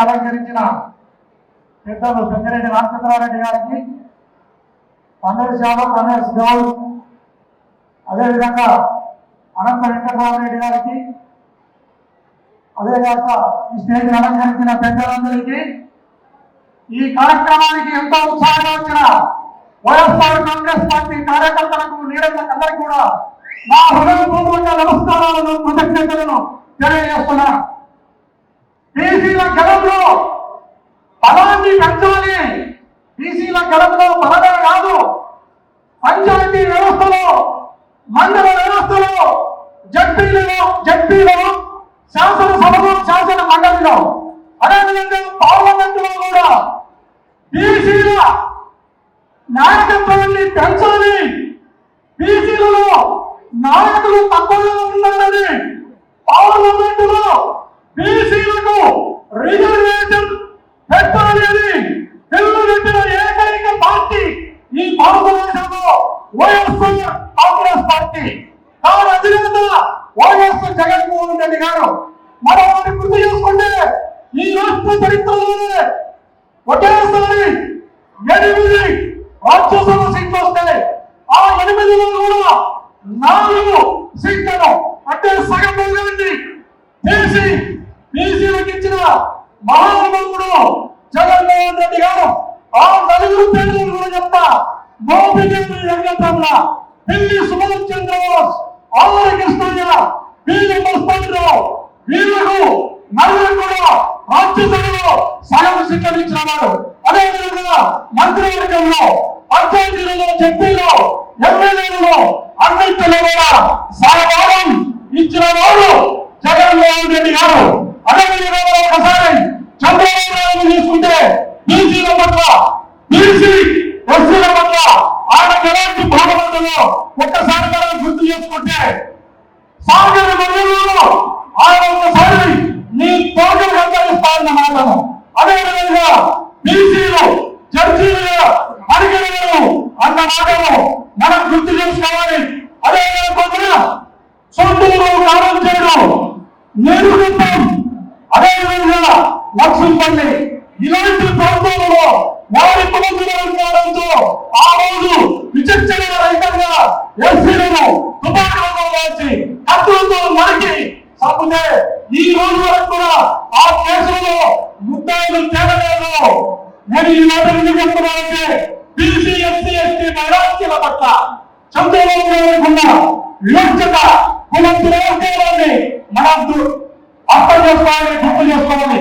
అలంకరించిన పెద్దలు పెద్దిరెడ్డి రామచంద్రారెడ్డి గారికి, పన్నీర్ శాతం రమేష్ గౌడ్, అదేవిధంగా అనంత వెంకటరామరెడ్డి గారికి, అదేగాక ఈ స్టేజ్ అలంకరించిన పెద్దలందరికీ, ఈ కార్యక్రమానికి ఎంతో ఉత్సాహంగా వచ్చిన వైఎస్ఆర్ కాంగ్రెస్ పార్టీ కార్యకర్తలకు, లీడర్లకు అందరికీ కూడా నా హృదయపూర్వక నమస్కారాలను, కృతజ్ఞతలను తెలియజేస్తున్నా. బీసీల గెలంలో బలాన్ని పెంచాలి. బీసీల గెలంలో బలమే కాదు, పంచాయతీ వ్యవస్థలో, మండల వ్యవస్థలో, జడ్పీలో, శాసనసభలో, శాసన మండలిలో, అదేవిధంగా పార్లమెంటులో కూడా బీసీల నాయకత్వాన్ని పెంచాలి. బీసీలలో నాయకులు తక్కువగా ఉన్నారని పార్లమెంటులో బీసీలకు రిజర్వేషన్ పెట్టాలి అని బిల్లు పెట్టిన ఏకైక పార్టీ ఈ భారతదేశంలో వైఎస్ఆర్ కాంగ్రెస్ పార్టీ. దాని అధినేత వైఎస్ జగన్మోహన్ రెడ్డి గారు. మనం గుర్తు చేసుకుంటే ఈ రాష్ట్ర చరిత్రలోనే ఒకేసారి 8 రాజ్యసభ సీట్లు వస్తాయి. ఆ 8లో కూడా 4 సీట్లను, అంటే సగం భాగాన్ని బీసీలకు ఇచ్చిన మహానుభావుడు జగన్మోహన్ రెడ్డి గారు. ఆ 4 పేర్లు కూడా చెప్తా: మోపిదేవి వెంకటరమణ, పిల్లి సుభాష్ చంద్రబోస్, ఆర్ కృష్ణయ్య, బిఎం మస్తానరావు. వీళ్లకు 4 కూడా రాజ్యసభలో సగం సీట్లను ఇచ్చిన వాడు. అదేవిధంగా మంత్రివర్గంలో, పంచాయతీలలో, జడ్పీలో, ఎమ్మెల్యేలలో అన్నింటిలో కూడా సగభాగం ఇచ్చిన వాడు జగన్మోహన్ రెడ్డి గారు. అదేవిధంగా ఒకసారి చంద్రబాబు నాయుడు తీసుకుంటే బీసీల పట్ల, ఎస్సీల పట్ల ఆయన ఎలాంటి భాగవతంలో ఒక్కసారి మనం గుర్తు చేసుకుంటే, సాగర మండలంలో ఆయన ఒకసారి నీ తోటలు అంతరిస్తారన్న మాటను, అదేవిధంగా బీసీలు జడ్జీలు అడిగలను అన్న మాటను మనం గుర్తు చేసుకోవాలి. అదేవిధంగా సొంతూరు కాలం చేయడం, నేరుగొట్టం, అదేవిధంగా లక్ష్మీపల్లి, ఇలాంటి ప్రాంతాలలో వారి కుటుంబంతో ఆ రోజు విచక్షణ రహితంగా ఎస్సీలను తుపాకులతో వచ్చి హత్తులతో నరికి చంపితే ఈ రోజు వరకు కూడా ఆ కేసులలో ముద్దాయిలు తేలలేదు. నేను ఈ మాట ఎందుకు చెప్తున్నానంటే, బీసీ, ఎస్సీ, ఎస్టీ మైనారిటీల పట్ల చంద్రబాబు నాయుడు ఉన్న వివక్షత, కుల దుర్వర్గాన్ని మనం అర్థం చేసుకోవాలి, గుర్తు చేసుకోవాలి.